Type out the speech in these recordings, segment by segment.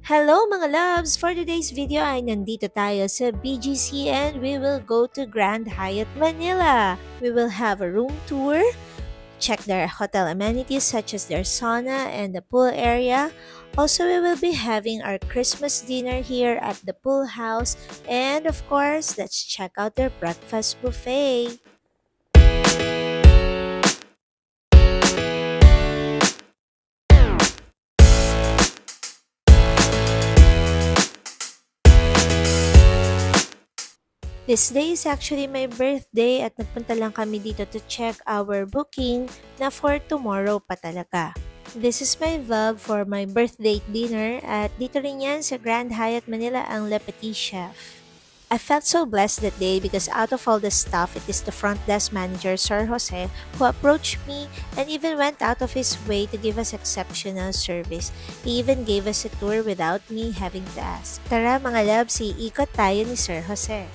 Hello mga loves! For today's video ay nandito tayo sa BGC and we will go to Grand Hyatt Manila. We will have a room tour, check their hotel amenities such as their sauna and the pool area. Also, we will be having our Christmas dinner here at the pool house and of course, let's check out their breakfast buffet. This day is actually my birthday at nagpunta lang kami dito to check our booking na for tomorrow pa talaga. This is my vlog for my birthday dinner at dito rin yan sa Grand Hyatt Manila ang Le Petit Chef. I felt so blessed that day because out of all the staff, it is the front desk manager, Sir Jose, who approached me and even went out of his way to give us exceptional service. He even gave us a tour without me having to ask. Tara mga loves, iikot tayo ni Sir Jose.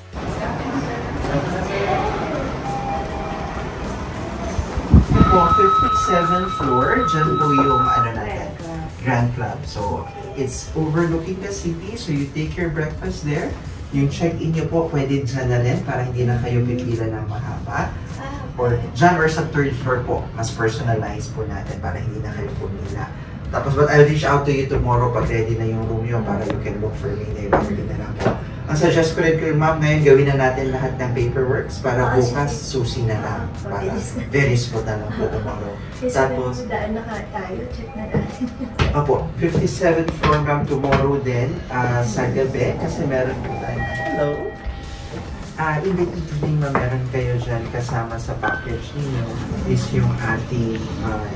Po, 57th floor, dyan po yung natin, Grand Club. So, it's overlooking the city, so you take your breakfast there. Yung check-in nyo po, pwede dyan na rin para hindi na kayo pipila ng mahaba. Or dyan or sa third floor po, mas personalized po natin para hindi na kayo pumila. Tapos, but I'll reach out to you tomorrow pag ready na yung room nyo para you can look for me na ilalagay na lang po. Ang suggest ko rin kayo, ma'am, ngayon gawin na natin lahat ng paperworks para bukas susi na lang. Para very smooth na lang po tomorrow. Tapos, daan na tayo, check na natin. Opo, 57th floor ma'am tomorrow din sa gabi kasi meron po tayo. Hello! In the evening ma'am, meron kayo dyan kasama sa package ninyo is yung ating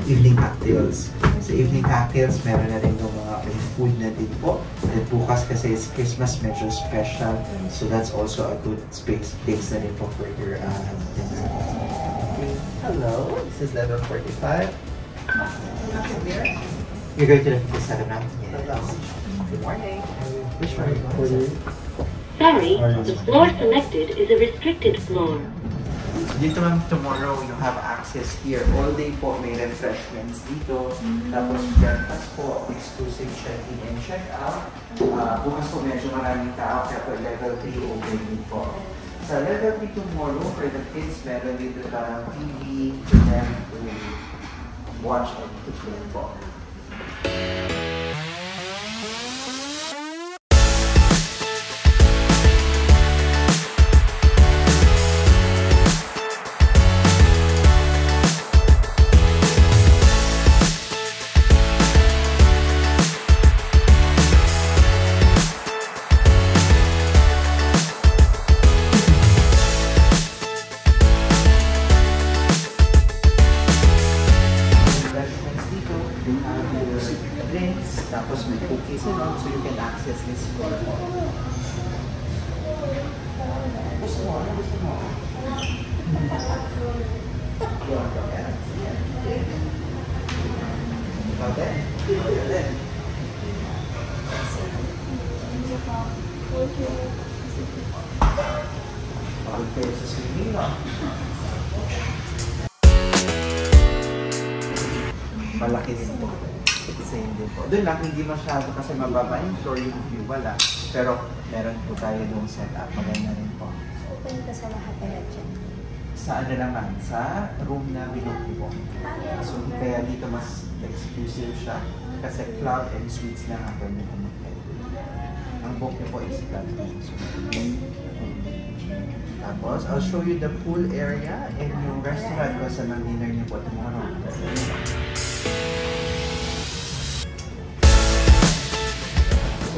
evening cocktails. Sa evening cocktails, meron na rin yung mga food na din po. At bukas kasi it's Christmas, medyo special. So that's also a good place na rin po for your dinner. Hello, this is level 45. You're going to the 57 now? Yes. Good morning. Which one are you going to? Sorry, the floor selected is a restricted floor. Dito ma'am, tomorrow you have access here. All day po may refreshments dito. Tapos breakfast po, exclusive check-in and check-out. Bukas po medyo maraming tao kaya po level 3 open po. Sa level 3 tomorrow, for the kids, meron dito parang TV for them to watch and to play po. Tapos may cookies and all, so you can access this floor. Gusto mo? Ano gusto mo? Ikaw din? Ikaw din? Bakit kayo sa swimming na? Malaki din po. Same din po. Doon lang, hindi masyado kasi mababa yung floor, yung view wala. Pero meron po tayo yung setup. Maganda rin po. Open ka sa lahat dyan? Sa ano naman? Sa room na binook po. So kaya dito mas exclusive siya. Kasi club and suites lang ang pwede po mag-pwede. Ang book niyo po is club. Tapos, I'll show you the pool area and yung restaurant ko sa dinner niyo po tomorrow.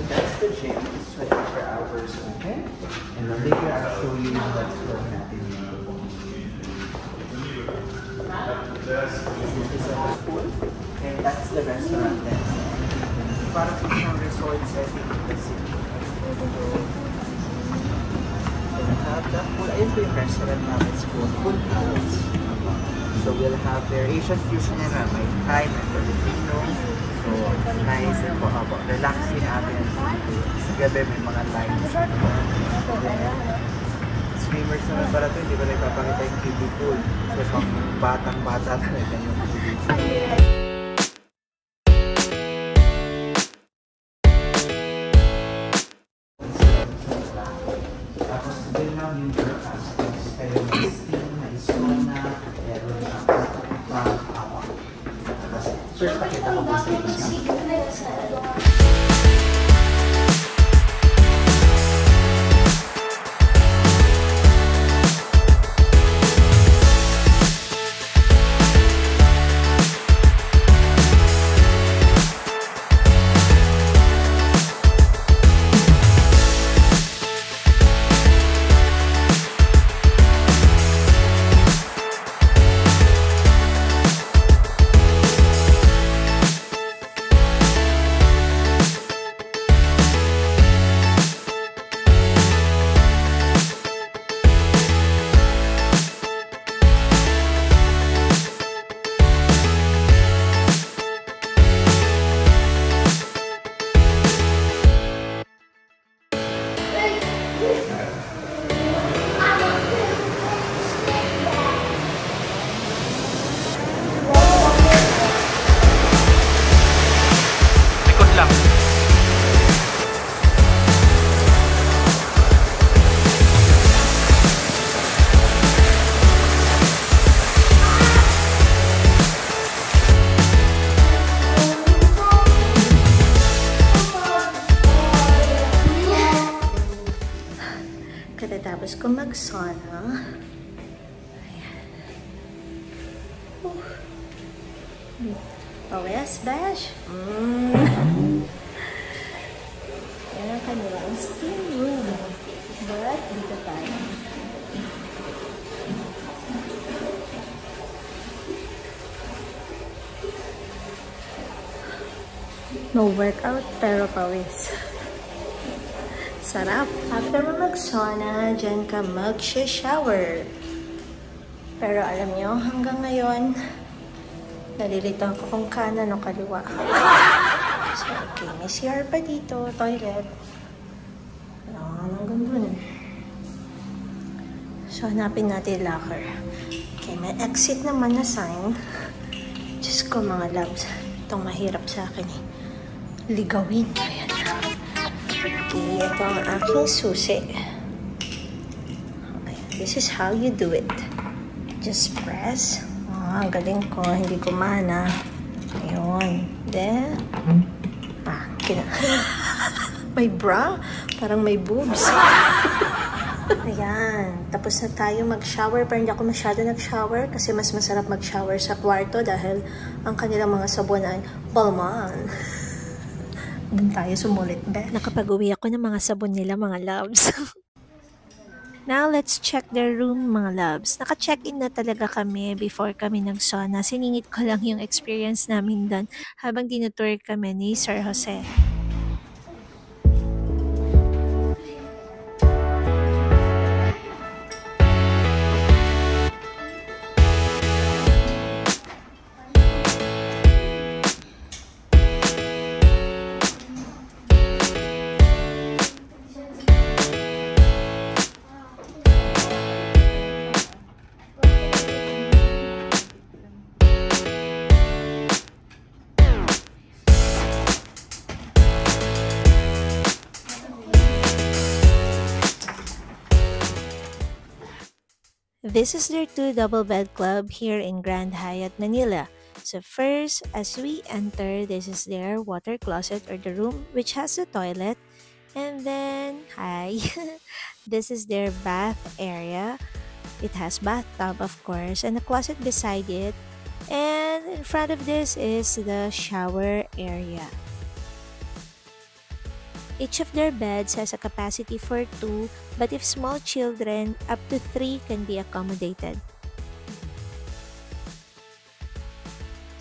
That's the gym. It's 24 hours open. And then later I'll show you that floor natin. This is our pool. And that's the restaurant then. Parang isang resort setting in the city. So we have that pool. Ayun po yung restaurant namin. It's called Pool House. So we'll have their Asian fusion na may Thai and Filipino. So, nice and po. Relaxing natin. Sa gabi may mga lines. Swimmers naman pala ito, hindi ba na ipapakita yung kiddie pool? Kasi pang batang-bata talaga yung kiddie pool. yung aspects. Pero may steam, may sauna, meron siyang awa. Sir, pakita ko po sa inyo. Katatapos ko mag-sauna. Ayan. Oh, yes, Bash? Yan ang kanilang steam room. But, dito tayo. No workout, pero pawis. Sarap. After mo mag-sauna, dyan ka mag-shower. Pero alam nyo, hanggang ngayon, nalilito ako kung kanan o kaliwa. So, okay. May CR pa dito, toilet. Hanggang dun. So, hanapin natin locker. Okay, may exit naman na sign. Diyos ko, mga loves. Itong mahirap sa akin eh. Ligawin. Ayan na. Okay, ito ang aking susi. Okay, this is how you do it. Just press. Ang galing ko. Hindi ko mana. Ayun. Then, may bra. Parang may boobs. Ayan. Tapos na tayo mag-shower. Pero hindi ako masyado nag-shower kasi mas masarap mag-shower sa kwarto dahil ang kanilang mga sabon ay Balmain. Doon tayo sumulit, be. Nakapag-uwi ako ng mga sabon nila, mga loves. Now, let's check their room, mga loves. Naka-check-in na talaga kami before kami ng sauna. Siningit ko lang yung experience namin doon habang tinutour kami ni Sir Jose. This is their 2 double bed club here in Grand Hyatt, Manila. So first, as we enter, this is their water closet or the room which has a toilet. And then, this is their bath area. It has bathtub, of course, and a closet beside it. And in front of this is the shower area. Each of their beds has a capacity for 2, but if small children, up to 3 can be accommodated.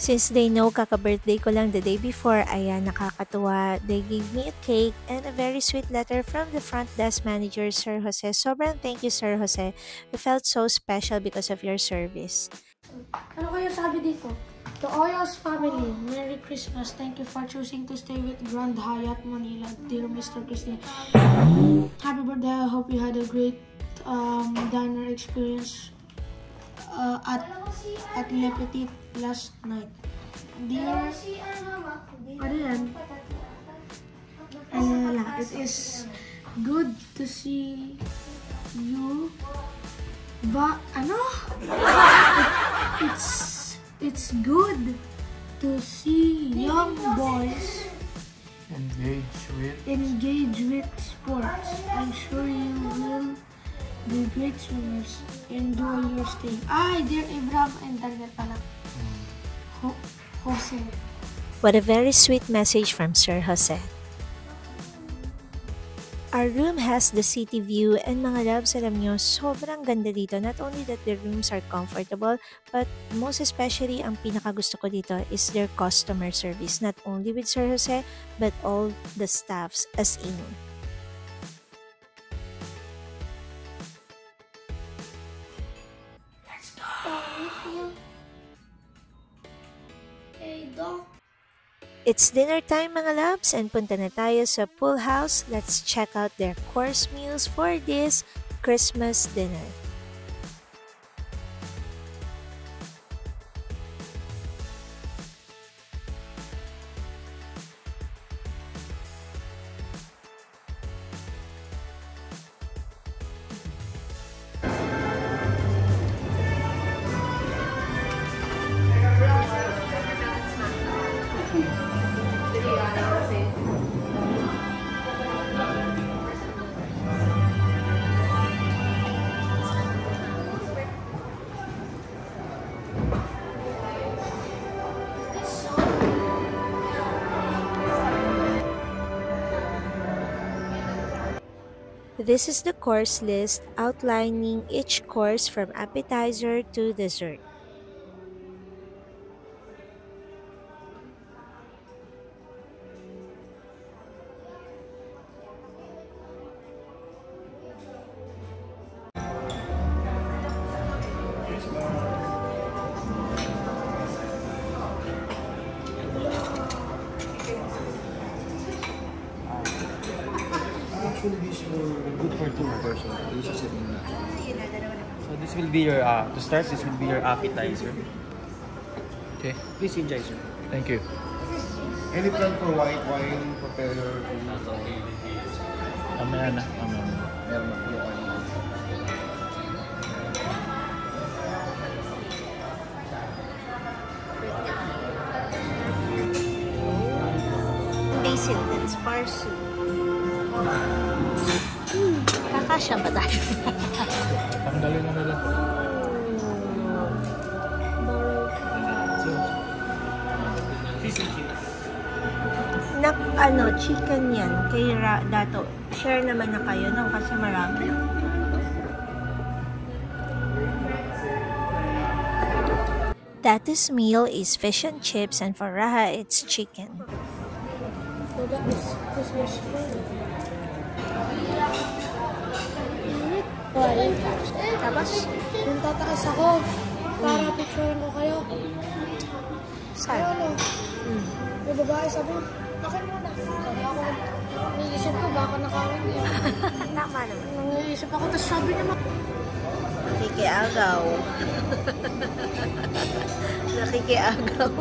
Since they know kaka-birthday ko lang the day before, ayan, nakakatuwa. They gave me a cake and a very sweet letter from the front desk manager, Sir Jose. Sobrang thank you, Sir Jose. We felt so special because of your service. Ano kaya sabi dito? To Oyos family, Merry Christmas. Thank you for choosing to stay with Grand Hyatt Manila, dear Mr. Christine. Happy birthday. I hope you had a great diner experience at Le Petit last night. Dear, ano yan? It is good to see you, but it's good to see young boys engage with sports. I'm sure you will be great swimmers. Enjoy your stay. Dear Abraham and Daniel pala. Jose. What a very sweet message from Sir Jose. Our room has the city view, and mga loves, alam nyo, sobrang ganda dito. Not only that the rooms are comfortable, but most especially, ang pinakagusto ko dito is their customer service. Not only with Sir Jose, but all the staffs as in. Let's go with you. Hey, Doc. It's dinner time mga loves, and punta na tayo sa pool house. Let's check out their course meals for this Christmas dinner. This is the course list outlining each course from appetizer to dessert. Actually, these were good for two person. So this will be your, to start, this will be your appetizer. Okay. Please enjoy, sir. Thank you. Any plan for white wine? Prepare your food. Mamaya na. Meron na po yung Basil, that's parsley. Kakasya ba tayo? Tanggalin na nila. Fish and chips. Chicken yan. Kay Dato. Share naman na kayo nang kasi marami. Dato's meal is fish and chips, and for Raha, it's chicken. So that is Christmas food. Tapos, Yung tataas ako para picturein ko kayo. saan? May babae sabi, akin mo na. Sabi ako, naisip ko baka nakawin niya. Tama naman. Naisip ako, tapos sabi niya, Nakikiagaw. Nakikiagaw.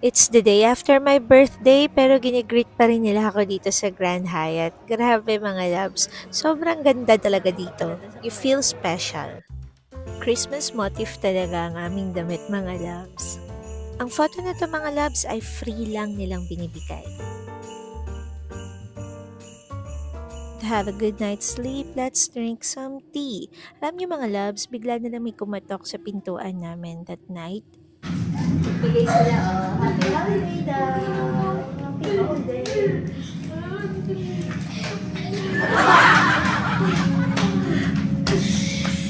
It's the day after my birthday pero ginigreet pa rin nila ako dito sa Grand Hyatt. Grabe mga loves, sobrang ganda talaga dito. You feel special. Christmas motif talaga ang aming damit mga loves. Ang photo na to mga loves ay free lang nilang binibigay. To have a good night's sleep, let's drink some tea. Alam niyo mga loves, bigla na lang may kumatok sa pintuan namin that night. Bigay sila, oh. Happy holiday daw. Happy holiday.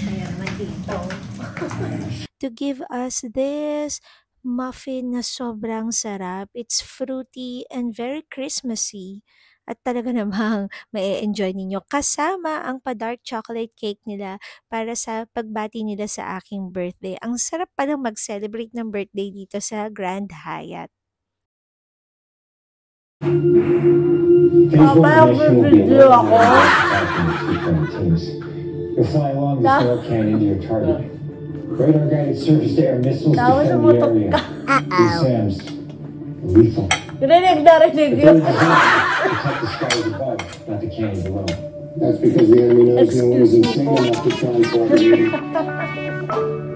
Kaya dito. To give us this muffin na sobrang sarap. It's fruity and very Christmassy. At talaga namang mai-enjoy ninyo kasama ang pa-dark chocolate cake nila para sa pagbati nila sa aking birthday. Ang sarap palang mag-celebrate ng birthday dito sa Grand Hyatt. Papa, mag-video ako. You'll fly along the Soul Canyon to your target. Radar-guided surface-to-air missiles defend the area. These SAMs are lethal. Narinig yun. Protect the skies above, not the canyon below. That's because the enemy knows no one is insane enough to try and block it.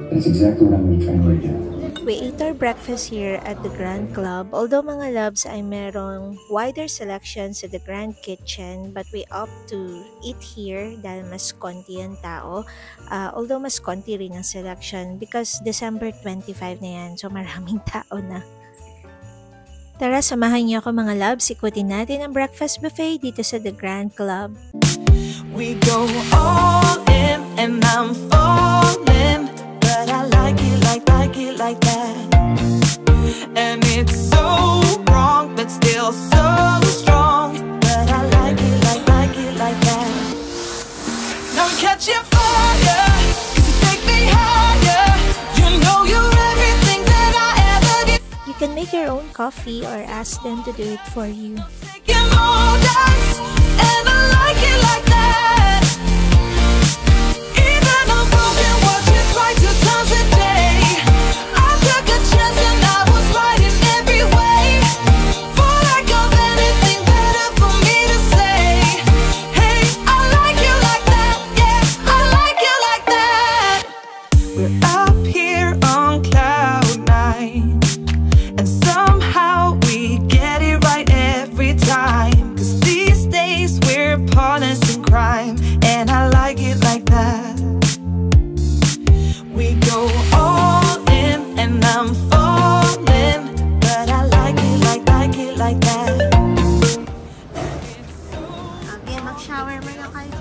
That's exactly what I'm going to try and do now. We ate our breakfast here at the Grand Club. Although mga loves ay merong wider selection sa the Grand Kitchen, but we opt to eat here dahil mas konti ang tao. Although mas konti rin ang selection because December 25 na yan, so maraming tao na. Tara, samahan niyo ako mga loves. Ikutin natin ang breakfast buffet dito sa The Grand Club. We go all in and I'm falling, but I like it like that. And it's so wrong, but still so strong, but I like it like that. Now I'm catching fire, 'cause you take me higher. You know you're everything that I ever did. You can make your own coffee or ask them to do it for you. Taking all dust, and I like it like that. Even a broken watch is right 2 times a day. I took a chance and I was right in every way. For lack of anything better for me to say, hey, I like you like that, yeah, I like you like that. We're up here on cloud 9, and somehow we get it right every time. 'Cause these days we're partners in crime, and I like it like that. We go all in and I'm falling, but I like it like that. Okay, mag-shower mo na kayo.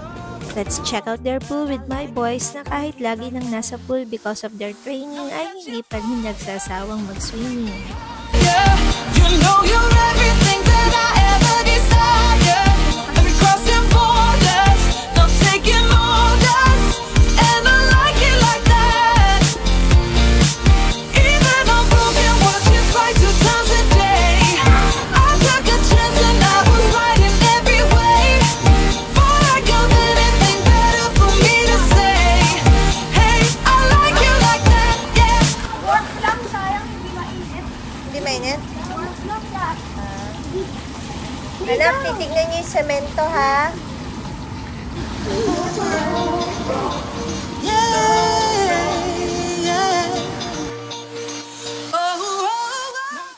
Let's check out their pool with my boys na kahit lagi nang nasa pool because of their training ay hindi pa rin nagsasawang mag-swimming. Yeah, you know you're everything that I ever desire. And we're crossing borders, not taking orders, and I like it like that. Even on broken watches right 2 times a day. I took a chance and I was right in every way. For lack of anything better for me to say, hey, I like you like that, yeah. Work lang, sayang, hindi mainit. Hindi mainit? Work lang yan. Anak, titignan niyo yung semento ha.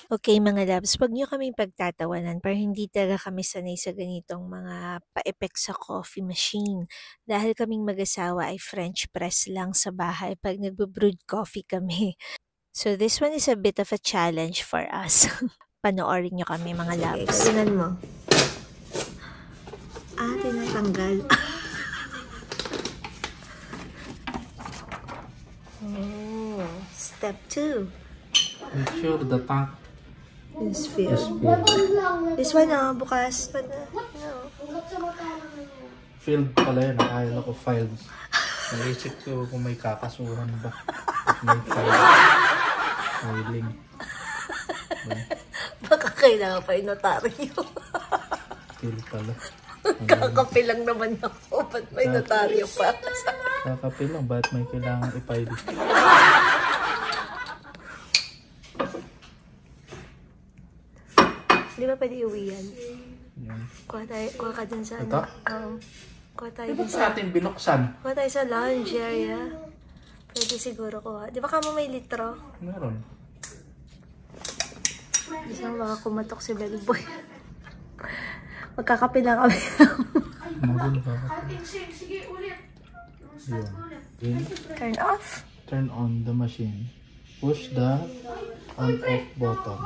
Okay mga loves, huwag niyo kaming pagtatawanan para hindi talaga kami sanay sa ganitong mga pa-effect sa coffee machine. Dahil kaming mag-asawa ay French press lang sa bahay pag nagbo-brewed coffee kami. So this one is a bit of a challenge for us. Panoorin niyo kami mga loves. Tingnan mo. Tinatanggal. Step 2. Make sure the tank Is filled. is filled. This one bukas pa na. Filled pala yun. Akala ko filed. Naisip ko kung may kakasuhan ba. At may file. Filing. Baka kailangan pa yung notaryo. Filled pala. Kakape lang naman ako. Ba't may notaryo pa? Kakape lang. Ba't may kailangan i-file? pwede iuwi yan. Yan. Kuha ka dun sa Ito? Oo. Kuha tayo Di ba dun sa atin binuksan? Kuha tayo sa lounge area. Pwede siguro kuha. Di ba kamo may litro? Meron. Isang mga kumatok si Bellboy. Magkakape na kami. Magulo ka. Sige, ulit. Yun. Turn off. Turn on the machine. Push the on-off button.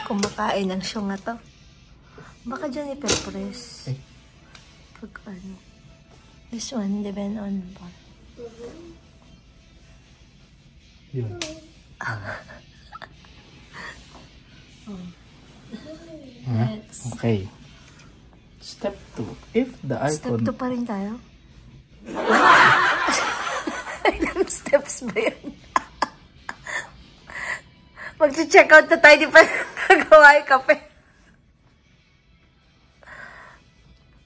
Kumakain ng syunga to. Baka dyan ipe-press. Eh. Pag ano. This one, depend on part. Yun. Okay. Step 2. If the Step icon... 2 pa rin tayo? Ilang steps ba yan? Mag-check out na tayo, di pa nagawa yung kape.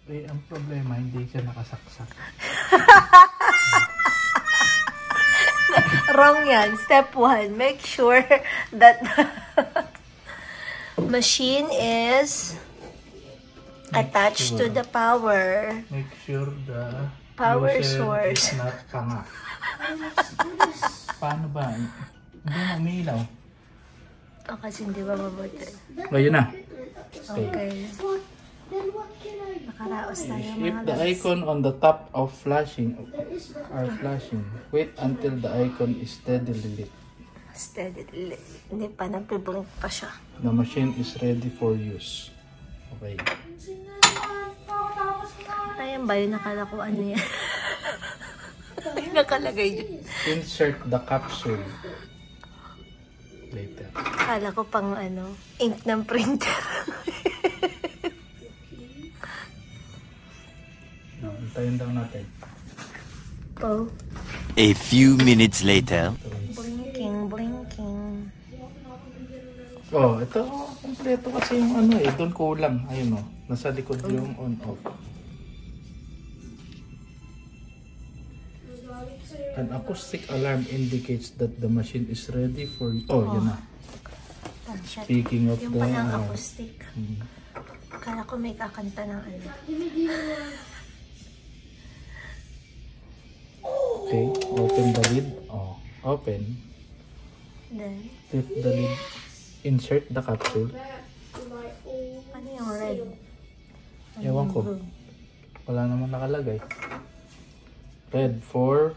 Eh, ang problema, hindi siya nakasaksak. Wrong yan. Step 1, make sure that the machine is attached to the power. Make sure the Power user source. is not panga. Paano ba? Hindi mo umilaw. O, kasi hindi ba mabuti? Ayun na. Okay. Nakaraos tayo If mga the loves. icon on the top of flashing are flashing, wait until the icon is steadily lit. Steady. Hindi pa, nagpiblink pa siya. The machine is ready for use. Okay. Ayan ba yun? Nakala ko ano yan? Ay, nakalagay dyan. Insert the capsule later. Akala ko pang ano, ink ng printer. Antayin daw natin. Oh. A few minutes later. Blinking. Oh, ito kompleto kasi yung ano eh, doon kulang. Ayun oh, nasa likod yung on-off. An acoustic alarm indicates that the machine is ready for... Oh, yun na. Speaking of yung the... palang acoustic. Akala ko may kakanta ng ano. Okay, open the lid. Oh, open. Then, Lift the lid. Insert the capsule. ano yung red? Ano Ewan yung ko. blue? Wala naman nakalagay. Red for...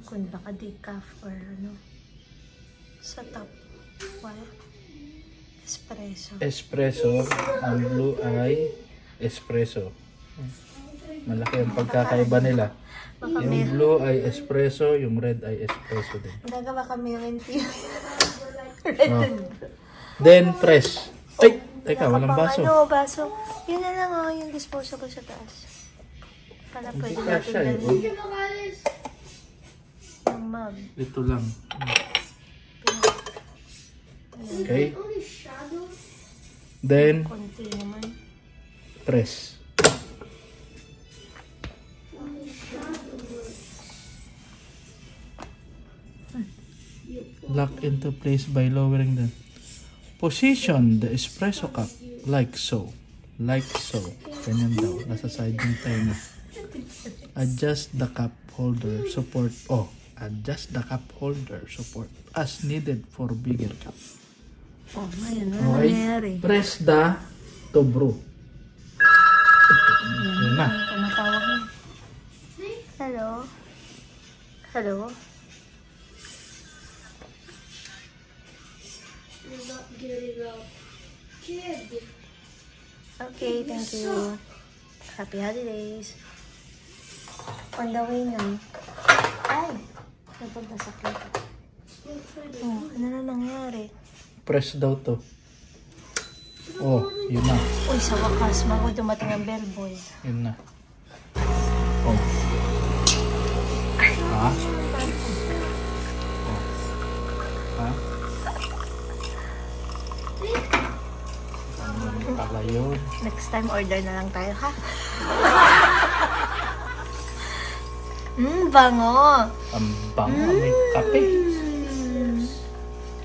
Kung baka decaf or ano. Sa top. What? Espresso. Espresso. Ang blue ay espresso. Malaki ang pagkakaiba nila. Baka Yung may... blue ay espresso, yung red ay espresso din. Gagawa kami yung infused. Oh. Then press. Ay! Teka, walang baso. Ano, baso. Yun na lang oh, yung disposable sa taas. Para Hindi pwede pa natin siya eh. dalhin. Yung mug. Ito lang. Okay. Then Konti naman. press. Lock into place by lowering the position the espresso cup like so. Like so. Ganyan daw. Nasa side yung tenga. Adjust the cup holder support. Oh, adjust the cup holder support as needed for bigger cup. Oh, ngayon. Ano Okay. nangyayari? Press the to brew. Yun na. Tumatawag na. Hello? Hello? You're not getting up. Kid. Okay, thank you. Happy holidays. On the way na. Ay! Napagdasakit. Oh, ano na nangyari? Press daw to. Oh, yun na. Uy, sa wakas, bago dumating ang bellboy. Yun na. Oh. Ha? Oh. Ha? Ano pala yun? Next time, order na lang tayo, ha? Bango! Ang bango, may kape.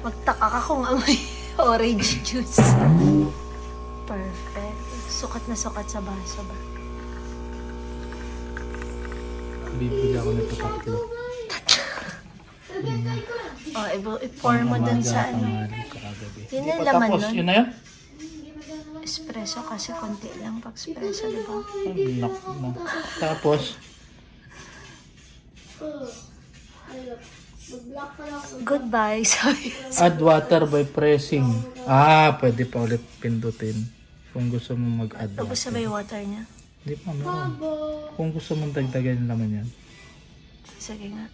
Magtaka ka kung amoy orange juice. Perfect. Sukat na sukat sa baso ba? Bibili ako nito tatlo. Oh, i-pour mo dun sa ano. Yun yung laman Tapos, nun. yun na yun? Espresso kasi konti lang pag espresso, di ba? Tapos, Goodbye, sabi. add water by pressing. Pwede pa ulit pindutin. Kung gusto mo mag-add Tapos water. sabay water niya. Hindi pa, meron. Kung gusto mong dagdagan yung laman yan. Sige nga.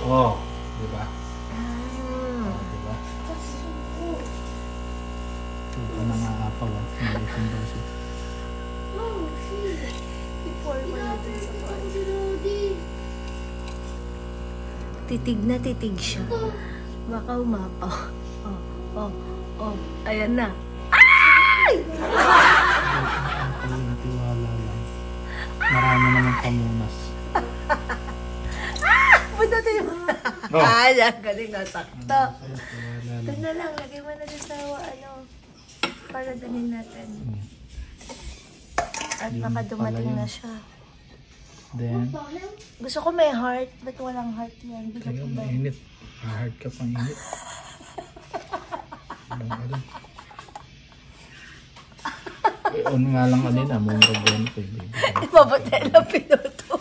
Oh, di ba? Di ba? Ito ka na nakakapaw. Maliit ang baso. I-pour mo na dun sa pan. Titig na titig siya. Baka umapaw. Oh. Ayan na. Natiwala lang. Marami naman pamunas. Punta mo na. Yan. Galing na sakto. Ito na lang. Lagay mo na sa ano. Para dalhin natin. At baka dumating na siya. Then, Gusto ko may heart. Ba't walang heart yan? Bigat kaya ko ba? mainit. Hard ka pang init. On nga lang kanina. Mumurag yan ko. Mabuti na pinuto.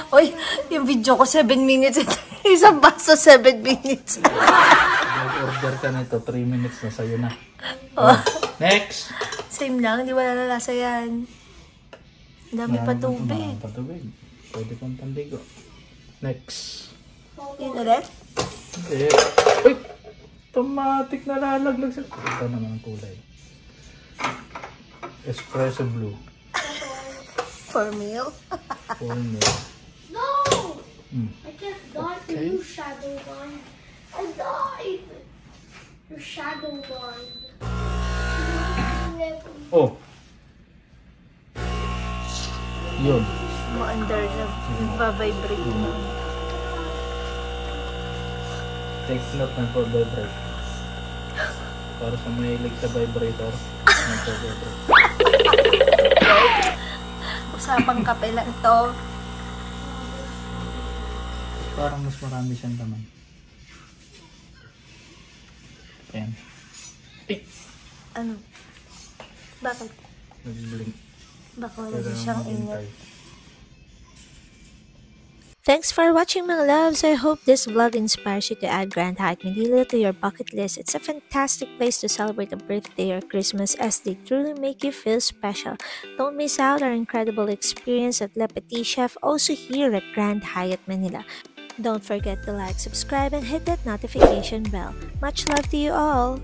Uy, yung video ko 7 minutes. Isang baso 7 minutes. Mag-order ka na ito. 3 minutes na sa'yo na. Next! Same lang. Hindi wala na lasa yan. Ang dami pa tubig. Patubig. Pwede pang pandigo. Next. Yun ulit? Hindi. Uy! Automatic na lalaglag sa... Ito naman ang kulay. Espresso blue. For meal? For milk. No! I just died for Okay. you, Shadow One. I died! Your Shadow One. Oh! Yun. Mo-under na. Nagpa-vibrate na. Take note ng for vibrate. Para sa mahilig sa vibrator. Nagpa-vibrate. Usapang kape lang to. Parang mas marami siyang laman. Ayan. Ano? Bakit? Nag-blink. Baka wala din siyang ingat. Hintay. Thanks for watching, mga loves. I hope this vlog inspires you to add Grand Hyatt Manila to your bucket list. It's a fantastic place to celebrate a birthday or Christmas as they truly make you feel special. Don't miss out our incredible experience at Le Petit Chef, also here at Grand Hyatt Manila. Don't forget to like, subscribe, and hit that notification bell. Much love to you all!